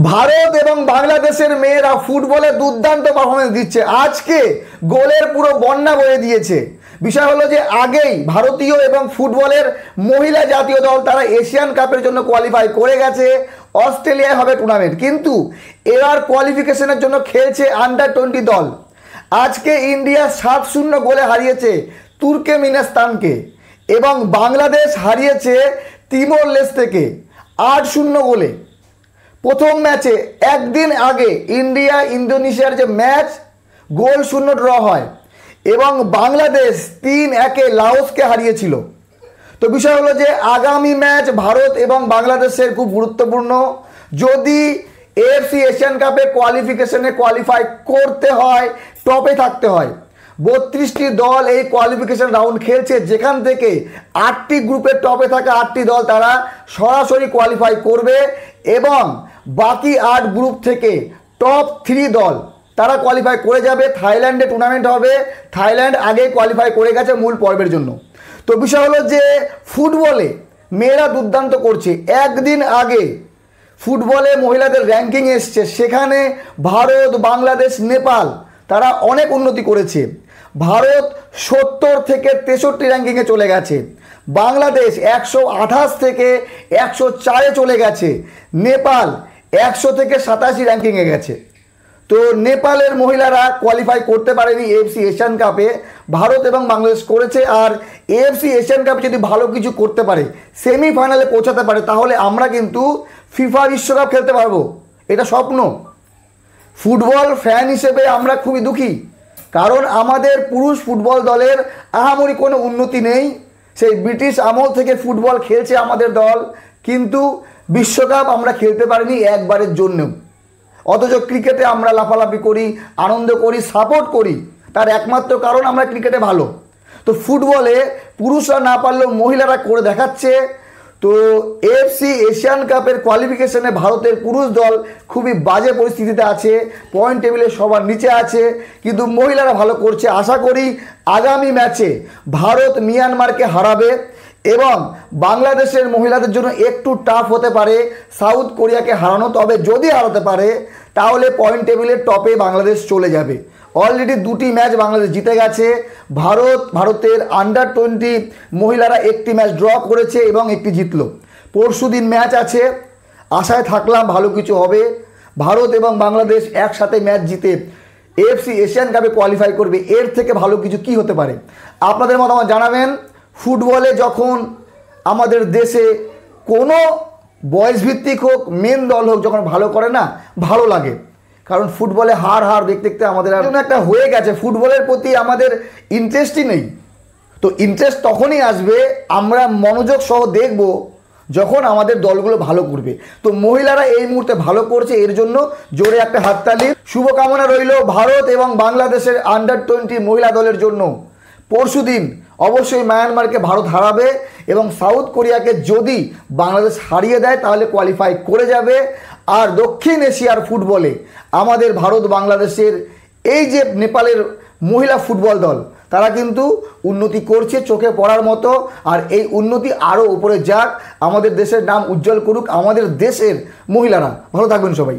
ভারত এবং বাংলাদেশের মেয়েরা ফুটবলে দুর্দান্ত পারফরমেন্স দিচ্ছে। আজকে গোলের পুরো বন্যা বয়ে দিয়েছে। বিষয় হলো যে আগেই ভারতীয় এবং ফুটবলের মহিলা জাতীয় দল তারা এশিয়ান কাপের জন্য কোয়ালিফাই করে গেছে। অস্ট্রেলিয়ায় হবে টুর্নামেন্ট, কিন্তু এবার কোয়ালিফিকেশনের জন্য খেলছে আন্ডার-20 দল। আজকে ইন্ডিয়া 7-0 গোলে হারিয়েছে তুর্কমেনিস্তানকে এবং বাংলাদেশ হারিয়েছে তিমোর লেস্তেকে 8-0 গোলে। প্রথম ম্যাচে একদিন আগে ইন্ডিয়া ইন্দোনেশিয়ার যে ম্যাচ গোল শূন্য ড্র হয় এবং বাংলাদেশ 3-1 লাওসকে হারিয়েছিল। তো বিষয় হলো যে আগামী ম্যাচ ভারত এবং বাংলাদেশের খুব গুরুত্বপূর্ণ। যদি এএফসি এশিয়ান কাপে কোয়ালিফিকেশনে কোয়ালিফাই করতে হয়, টপে থাকতে হয়। 32টি দল এই কোয়ালিফিকেশন রাউন্ড খেলছে, যেখান থেকে 8টি গ্রুপের টপে থাকা 8টি দল তারা সরাসরি কোয়ালিফাই করবে এবং বাকি 8 গ্রুপ থেকে টপ 3 দল তারা কোয়ালিফাই করে যাবে। থাইল্যান্ডে টুর্নামেন্ট হবে, থাইল্যান্ড আগে কোয়ালিফাই করে গেছে মূল পর্বের জন্য। তো বিষয় হলো যে ফুটবলে মেয়েরা দুর্দান্ত করছে। একদিন আগে ফুটবলে মহিলাদের র্যাঙ্কিং এসছে, সেখানে ভারত, বাংলাদেশ, নেপাল তারা অনেক উন্নতি করেছে। ভারত 70 থেকে 63 র্যাঙ্কিংয়ে চলে গেছে, বাংলাদেশ 128 থেকে 104-এ চলে গেছে, নেপাল 100 থেকে 87 র্যাঙ্কিংয়ে গেছে। তো নেপালের মহিলারা কোয়ালিফাই করতে পারেনি এএফসি এশিয়ান কাপে, ভারত এবং বাংলাদেশ করেছে। আর এএফসি এশিয়ান কাপে যদি ভালো কিছু করতে পারে, সেমিফাইনালে পৌঁছাতে পারে, তাহলে আমরা কিন্তু ফিফা বিশ্বকাপ খেলতে পারবো। এটা স্বপ্ন। ফুটবল ফ্যান হিসেবে আমরা খুবই দুঃখী, কারণ আমাদের পুরুষ ফুটবল দলের আহামরি কোনো উন্নতি নেই। সেই ব্রিটিশ আমল থেকে ফুটবল খেলছে আমাদের দল, কিন্তু বিশ্বকাপ আমরা খেলতে পারিনি একবারের জন্য। অথচ ক্রিকেটে আমরা লাফালাফি করি, আনন্দ করি, সাপোর্ট করি। তার একমাত্র কারণ আমরা ক্রিকেটে ভালো। তো ফুটবলে পুরুষরা না পারলেও মহিলারা করে দেখাচ্ছে। তো এএফসি এশিয়ান কাপের কোয়ালিফিকেশনে ভারতের পুরুষ দল খুবই বাজে পরিস্থিতিতে আছে, পয়েন্ট টেবিলে সবার নিচে আছে, কিন্তু মহিলারা ভালো করছে। আশা করি আগামী ম্যাচে ভারত মিয়ানমারকে হারাবে এবং বাংলাদেশের মহিলাদের জন্য একটু টাফ হতে পারে সাউথ কোরিয়াকে হারানো। তবে যদি হারাতে পারে তাহলে পয়েন্ট টেবিলের টপে বাংলাদেশ চলে যাবে। অলরেডি 2টি ম্যাচ বাংলাদেশ জিতে গেছে। ভারতের আন্ডার-20 মহিলারা একটি ম্যাচ ড্র করেছে এবং একটি জিতলো। পরশুদিন ম্যাচ আছে, আশায় থাকলাম ভালো কিছু হবে। ভারত এবং বাংলাদেশ একসাথে ম্যাচ জিতে এএফসি এশিয়ান কাপে কোয়ালিফাই করবে। এর থেকে ভালো কিছু কি হতে পারে? আপনাদের মতামত জানাবেন। ফুটবলে যখন আমাদের দেশে কোনো বয়স ভিত্তিক হোক, মেন দল হোক, যখন ভালো করে না, ভালো লাগে। কারণ ফুটবলে হার দেখতে দেখতে আমাদের একটা হয়ে গেছে, ফুটবলের প্রতি আমাদের ইন্টারেস্টই নেই। তো ইন্টারেস্ট তখনই আসবে, আমরা মনোযোগ সহ দেখব যখন আমাদের দলগুলো ভালো করবে। তো মহিলারা এই মুহূর্তে ভালো করছে, এর জন্য জোরে একটা হাততালি। শুভকামনা রইল ভারত এবং বাংলাদেশের আন্ডার-20 মহিলা দলের জন্য। পরশুদিন অবশ্যই মায়ানমারকে ভারত হারাবে এবং সাউথ কোরিয়াকে যদি বাংলাদেশ হারিয়ে দেয় তাহলে কোয়ালিফাই করে যাবে। আর দক্ষিণ এশিয়ার ফুটবলে আমাদের ভারত বাংলাদেশের এই যে নেপালের মহিলা ফুটবল দল, তারা কিন্তু উন্নতি করছে চোখে পড়ার মতো। আর এই উন্নতি আরও উপরে যাক, আমাদের দেশের নাম উজ্জ্বল করুক আমাদের দেশের মহিলারা। ভালো থাকবেন সবাই।